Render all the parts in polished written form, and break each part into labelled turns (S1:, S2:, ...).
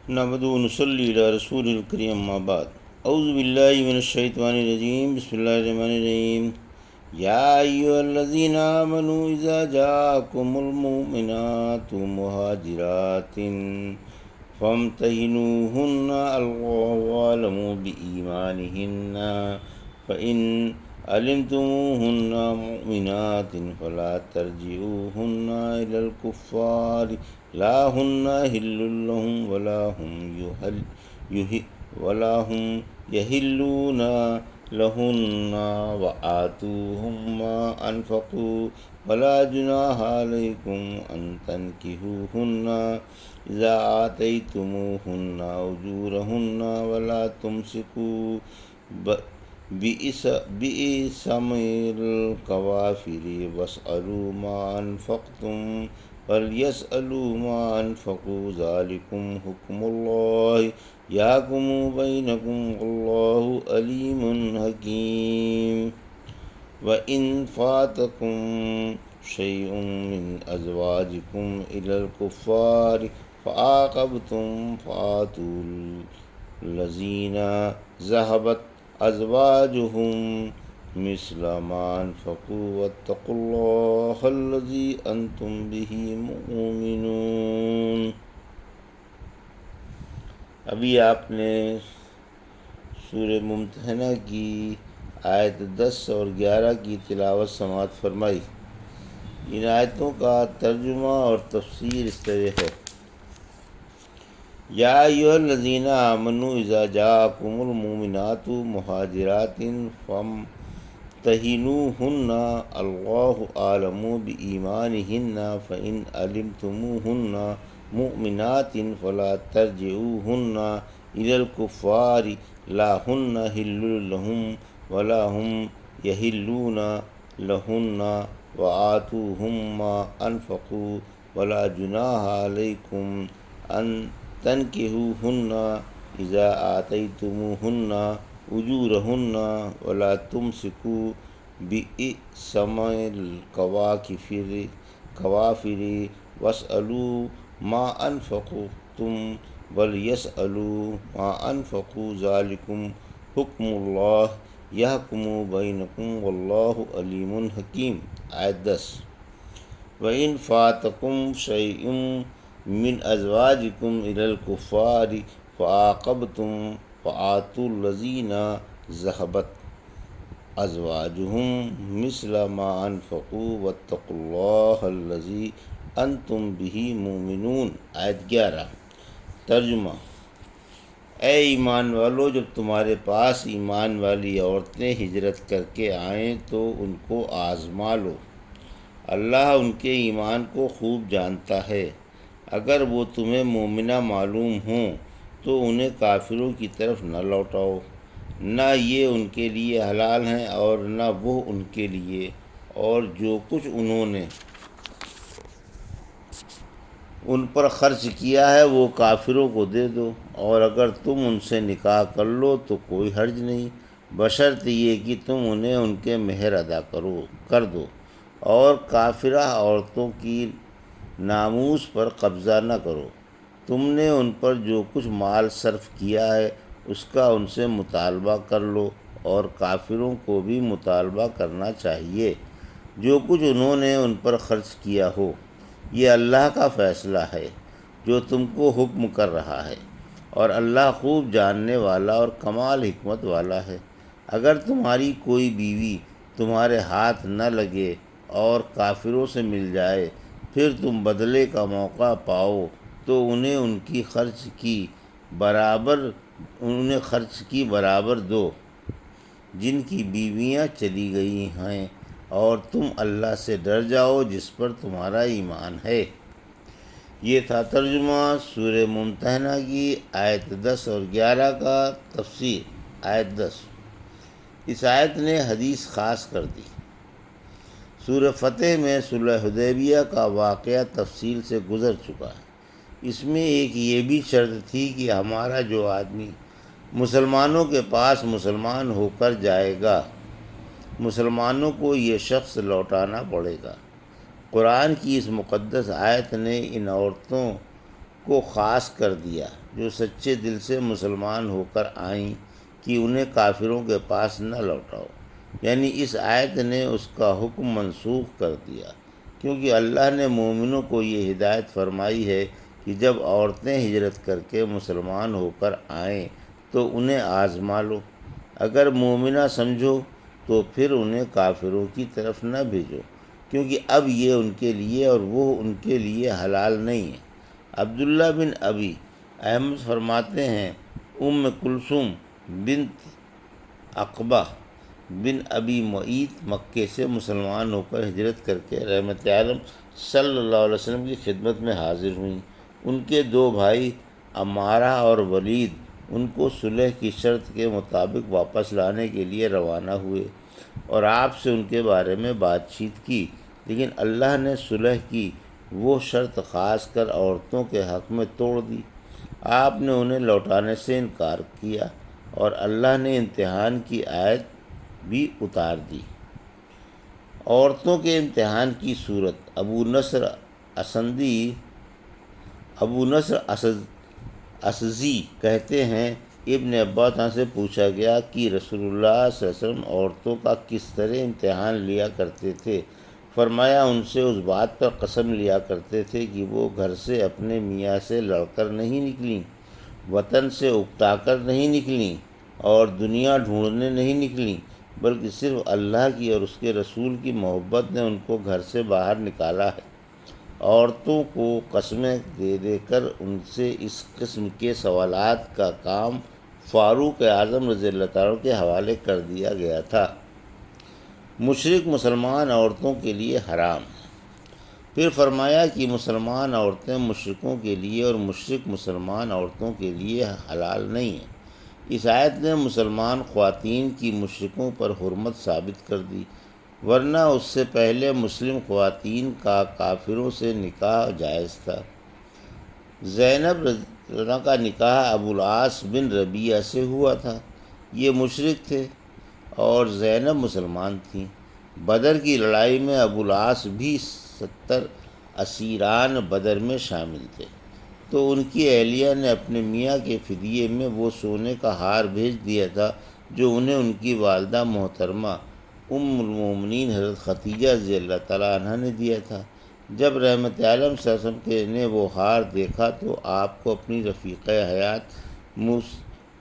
S1: نحمدہ و نصلی علی رسول الکریم اما بعد اعوذ باللہ من الشیطان الرجیم بسم اللہ الرحمن الرحیم یا ایھا الذین آمنوا اذا جاءکم المؤمنات مہاجرات فامتحنوہن اللہ اعلم بایمانہن فإن علمتموهن مؤمنات فلا ترجعوهن إلى الكفار لا هن حل لهم ولا هم يحلون لهن وآتوهم ما أنفقوا ولا جناح عليكم أن تنكحوهن إذا آتيتموهن أجورهن ولا تمسكوا بئسم الكوافر واسألوا ما أنفقتم وليسألوا ما أنفقوا ذلكم حكم الله يحكم بينكم والله عليم حكيم وإن فاتكم شيء من أزواجكم إلى الكفار فعاقبتم فآتوا الذين ذهبت أزواجهم مثل ما أنفقوا واتقوا الله الذي أنتم به مؤمنون۔ ابھی آپ نے سورہ ممتحنہ کی آیت 10 اور 11 کی تلاوت سماعت فرمائی۔ ان آیتوں کا ترجمہ اور تفسیر اس طرح ہے: یا ایھا الذین آمنوا اذا جاءکم المؤمنات مہاجرات فامتحنوہن اللہ اعلم بایمانہن فإن علمتموہن مؤمنات فلا ترجعوہن إلی الکفار لا ہن حل لہم ولا ہم یحلون لہن وآتوہم ما انفقوا ولا جناح علیکم ان تنکحوہن اذا آتیتموہن اجورہن ولا تمسکوا بئسم الکوافر واسألوا ما انفقتم وليسألوا ما انفقوا ذلكم حکم اللہ یحکم بینکم واللہ علیم حکیم۔ آیت 10: وَإِنْ فَاتَكُمْ شَيْءٌ من ازواجکم الی الکفار فعاقبتم فآتوا الذین ذهبت ازواجہم مثل ما انفقوا واتقوا اللہ الذی انتم بہ مؤمنون۔ آیت 11۔ ترجمہ: اے ایمان والو، جب تمہارے پاس ایمان والی عورتیں ہجرت کر کے آئیں تو ان کو آزما لو۔ اللہ ان کے ایمان کو خوب جانتا ہے۔ اگر وہ تمہیں مومنہ معلوم ہوں تو انہیں کافروں کی طرف نہ لوٹاؤ، نہ یہ ان کے لیے حلال ہیں اور نہ وہ ان کے لیے، اور جو کچھ انہوں نے ان پر خرچ کیا ہے وہ کافروں کو دے دو، اور اگر تم ان سے نکاح کر لو تو کوئی حرج نہیں، بشرط یہ کہ تم انہیں ان کے مہر ادا کر دو، اور کافرہ عورتوں کی ناموس پر قبضہ نہ کرو۔ تم نے ان پر جو کچھ مال صرف کیا ہے اس کا ان سے مطالبہ کر لو، اور کافروں کو بھی مطالبہ کرنا چاہیے جو کچھ انہوں نے ان پر خرچ کیا ہو۔ یہ اللہ کا فیصلہ ہے جو تم کو حکم کر رہا ہے، اور اللہ خوب جاننے والا اور کمال حکمت والا ہے۔ اگر تمہاری کوئی بیوی تمہارے ہاتھ نہ لگے اور کافروں سے مل جائے، پھر تم بدلے کا موقع پاؤ تو انہیں خرچ کی برابر دو جن کی بیویاں چلی گئی ہیں، اور تم اللہ سے ڈر جاؤ جس پر تمہارا ایمان ہے۔ یہ تھا ترجمہ سورہ ممتحنہ کی آیت 10 اور 11 کا۔ تفسیر: آیت 10: اس آیت نے حدیث خاص کر دی۔ سورہ فتح میں صلح حدیبیہ کا واقعہ تفصیل سے گزر چکا ہے۔ اس میں ایک یہ بھی شرط تھی کہ ہمارا جو آدمی مسلمانوں کے پاس مسلمان ہو کر جائے گا، مسلمانوں کو یہ شخص لوٹانا پڑے گا۔ قرآن کی اس مقدس آیت نے ان عورتوں کو خاص کر دیا جو سچے دل سے مسلمان ہو کر آئیں کہ انہیں کافروں کے پاس نہ لوٹاؤ، یعنی اس آیت نے اس کا حکم منسوخ کر دیا، کیونکہ اللہ نے مومنوں کو یہ ہدایت فرمائی ہے کہ جب عورتیں ہجرت کر کے مسلمان ہو کر آئیں تو انہیں آزما لو، اگر مومنہ سمجھو تو پھر انہیں کافروں کی طرف نہ بھیجو، کیونکہ اب یہ ان کے لیے اور وہ ان کے لیے حلال نہیں ہے۔ عبداللہ بن ابی احمد فرماتے ہیں کلثوم بنت عقبہ بن ابی معیط مکے سے مسلمان ہو کر ہجرت کر کے رحمت عالم صلی اللہ علیہ وسلم کی خدمت میں حاضر ہوئیں۔ ان کے دو بھائی عمارہ اور ولید ان کو صلح کی شرط کے مطابق واپس لانے کے لیے روانہ ہوئے اور آپ سے ان کے بارے میں بات چیت کی، لیکن اللہ نے صلح کی وہ شرط خاص کر عورتوں کے حق میں توڑ دی۔ آپ نے انہیں لوٹانے سے انکار کیا اور اللہ نے امتحان کی آیت بھی اتار دی۔ عورتوں کے امتحان کی صورت۔ ابو نصر اسدی کہتے ہیں ابن عباس سے پوچھا گیا کہ رسول اللہ صلی اللہ علیہ وسلم عورتوں کا کس طرح امتحان لیا کرتے تھے؟ فرمایا ان سے اس بات پر قسم لیا کرتے تھے کہ وہ گھر سے اپنے میاں سے لڑ کر نہیں نکلیں، وطن سے اکتا کر نہیں نکلیں اور دنیا ڈھونڈنے نہیں نکلیں، بلکہ صرف اللہ کی اور اس کے رسول کی محبت نے ان کو گھر سے باہر نکالا ہے۔ عورتوں کو قسمیں دے دے کر ان سے اس قسم کے سوالات کا کام فاروق اعظم رضی اللہ عنہ کے حوالے کر دیا گیا تھا۔ مشرک مسلمان عورتوں کے لیے حرام ہے۔ پھر فرمایا کہ مسلمان عورتیں مشرکوں کے لیے اور مشرک مسلمان عورتوں کے لیے حلال نہیں ہیں۔ اس آیت نے مسلمان خواتین کی مشرکوں پر حرمت ثابت کر دی، ورنہ اس سے پہلے مسلم خواتین کا کافروں سے نکاح جائز تھا۔ زینب رضی اللہ عنہ کا نکاح ابو العاص بن ربیعہ سے ہوا تھا، یہ مشرک تھے اور زینب مسلمان تھیں۔ بدر کی لڑائی میں ابو العاص بھی 70 اسیران بدر میں شامل تھے، تو ان کی اہلیہ نے اپنے میاں کے فدیے میں وہ سونے کا ہار بھیج دیا تھا جو انہیں ان کی والدہ محترمہ المومنین حضرت خدیجہ رضی اللہ تعالیٰ عنہ نے دیا تھا۔ جب رحمت عالم صلی اللہ علیہ وسلم نے وہ ہار دیکھا تو آپ کو اپنی رفیقہ حیات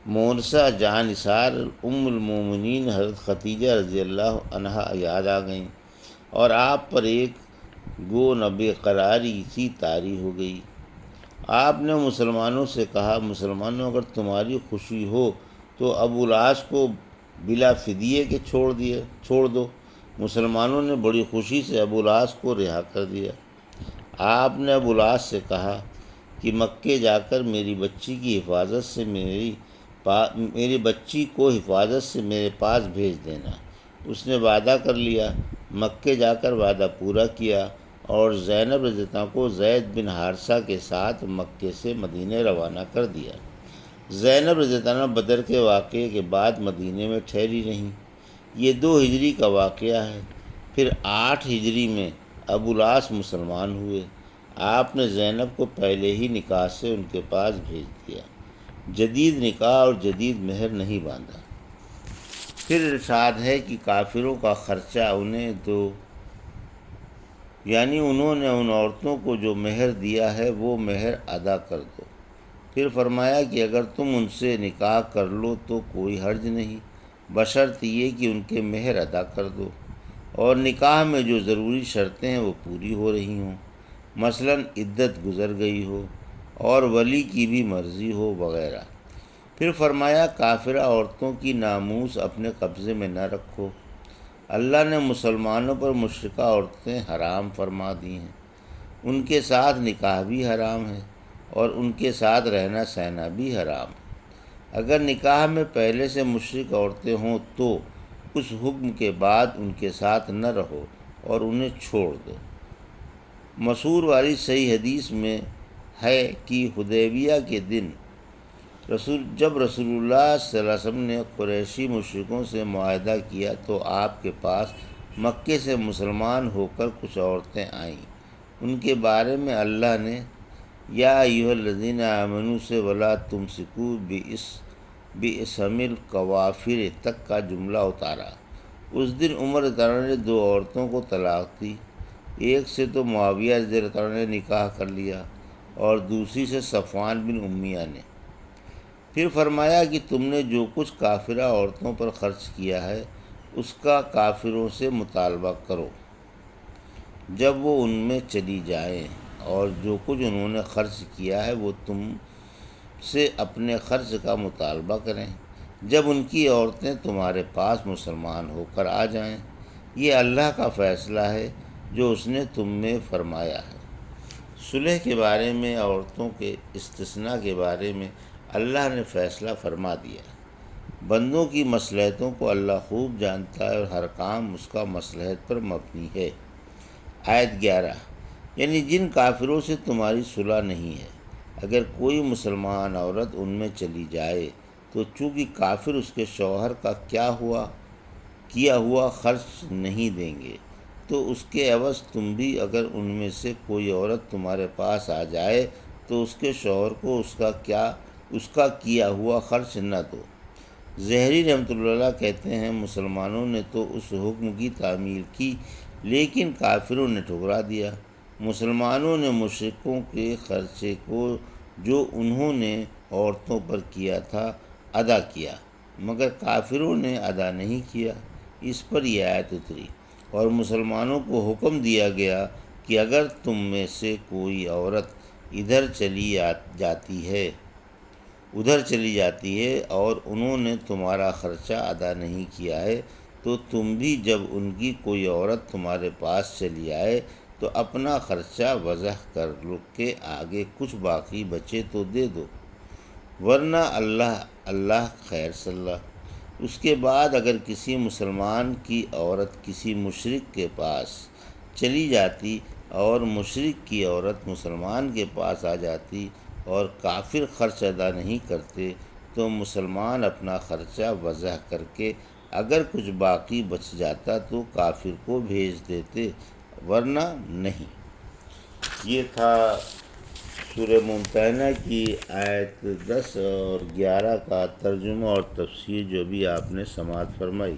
S1: مونسہ جان نثار المومنین حضرت خدیجہ رضی اللہ عنہا یاد آ گئیں اور آپ پر ایک بے قراری سی طاری ہو گئی۔ آپ نے مسلمانوں سے کہا، مسلمانوں اگر تمہاری خوشی ہو تو ابو العاص کو بلا فدیے کے چھوڑ دو۔ مسلمانوں نے بڑی خوشی سے ابو العاص کو رہا کر دیا۔ آپ نے ابو العاص سے کہا کہ مکے جا کر میری بچی کو حفاظت سے میرے پاس بھیج دینا۔ اس نے وعدہ کر لیا، مکے جا کر وعدہ پورا کیا اور زینب رضی اللہ عنہ کو زید بن حارثہ کے ساتھ مکے سے مدینے روانہ کر دیا۔ زینب رضی اللہ عنہ بدر کے واقعے کے بعد مدینے میں ٹھہری رہیں۔ یہ 2 ہجری کا واقعہ ہے۔ پھر 8 ہجری میں ابو العاص مسلمان ہوئے۔ آپ نے زینب کو پہلے ہی نکاح سے ان کے پاس بھیج دیا، جدید نکاح اور جدید مہر نہیں باندھا۔ پھر ارشاد ہے کہ کافروں کا خرچہ انہیں دو، یعنی انہوں نے ان عورتوں کو جو مہر دیا ہے وہ مہر ادا کر دو۔ پھر فرمایا کہ اگر تم ان سے نکاح کر لو تو کوئی حرج نہیں، بشرط یہ کہ ان کے مہر ادا کر دو اور نکاح میں جو ضروری شرطیں ہیں وہ پوری ہو رہی ہوں، مثلا عدت گزر گئی ہو اور ولی کی بھی مرضی ہو وغیرہ۔ پھر فرمایا کافرہ عورتوں کی ناموس اپنے قبضے میں نہ رکھو۔ اللہ نے مسلمانوں پر مشرکہ عورتیں حرام فرما دی ہیں، ان کے ساتھ نکاح بھی حرام ہے اور ان کے ساتھ رہنا سہنا بھی حرام ہے۔ اگر نکاح میں پہلے سے مشرک عورتیں ہوں تو اس حکم کے بعد ان کے ساتھ نہ رہو اور انہیں چھوڑ دو۔ مسعود والی صحیح حدیث میں ہے کہ حدیبیہ کے دن جب رسول اللہ صلی اللہ علیہ وسلم نے قریشی مشرکوں سے معاہدہ کیا تو آپ کے پاس مکے سے مسلمان ہو کر کچھ عورتیں آئیں۔ ان کے بارے میں اللہ نے یا ایھا الذین آمنوا سے ولا تمسکوا باسم الکوافر تک کا جملہ اتارا۔ اس دن عمر رضی اللہ عنہ نے 2 عورتوں کو طلاق دی، ایک سے تو معاویہ رضی اللہ عنہ نے نکاح کر لیا اور دوسری سے صفوان بن امیہ نے۔ پھر فرمایا کہ تم نے جو کچھ کافرہ عورتوں پر خرچ کیا ہے اس کا کافروں سے مطالبہ کرو جب وہ ان میں چلی جائیں، اور جو کچھ انہوں نے خرچ کیا ہے وہ تم سے اپنے خرچ کا مطالبہ کریں جب ان کی عورتیں تمہارے پاس مسلمان ہو کر آ جائیں۔ یہ اللہ کا فیصلہ ہے جو اس نے تم میں فرمایا ہے۔ صلح کے بارے میں عورتوں کے استثناء کے بارے میں اللہ نے فیصلہ فرما دیا۔ بندوں کی مصلحتوں کو اللہ خوب جانتا ہے اور ہر کام اس کا مصلحت پر مبنی ہے۔ آیت 11، یعنی جن کافروں سے تمہاری صلح نہیں ہے، اگر کوئی مسلمان عورت ان میں چلی جائے تو چونکہ کافر اس کے شوہر کا کیا ہوا خرچ نہیں دیں گے، تو اس کے عوض تم بھی اگر ان میں سے کوئی عورت تمہارے پاس آ جائے تو اس کے شوہر کو اس کا کیا ہوا خرچ نہ دو۔ زہری رحمۃ اللہ علیہ کہتے ہیں مسلمانوں نے تو اس حکم کی تعمیل کی لیکن کافروں نے ٹھکرا دیا۔ مسلمانوں نے مشرکوں کے خرچے کو جو انہوں نے عورتوں پر کیا تھا ادا کیا، مگر کافروں نے ادا نہیں کیا۔ اس پر یہ آیت اتری اور مسلمانوں کو حکم دیا گیا کہ اگر تم میں سے کوئی عورت ادھر چلی جاتی ہے اور انہوں نے تمہارا خرچہ ادا نہیں کیا ہے تو تم بھی جب ان کی کوئی عورت تمہارے پاس چلی آئے تو اپنا خرچہ وضع کر کے آگے کچھ باقی بچے تو دے دو، ورنہ اللہ خیر صلاح۔ اس کے بعد اگر کسی مسلمان کی عورت کسی مشرک کے پاس چلی جاتی اور مشرک کی عورت مسلمان کے پاس آ جاتی اور کافر خرچ ادا نہیں کرتے تو مسلمان اپنا خرچہ وضع کر کے اگر کچھ باقی بچ جاتا تو کافر کو بھیج دیتے، ورنہ نہیں۔ یہ تھا سورہ ممتحنہ کی آیت 10 اور 11 کا ترجمہ اور تفسیر جو بھی آپ نے سماعت فرمائی۔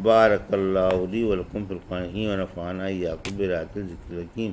S1: بارک اللہ لی ولکم فی القرآن و نفعنی ایاکم بآیات الذکر الحکیم۔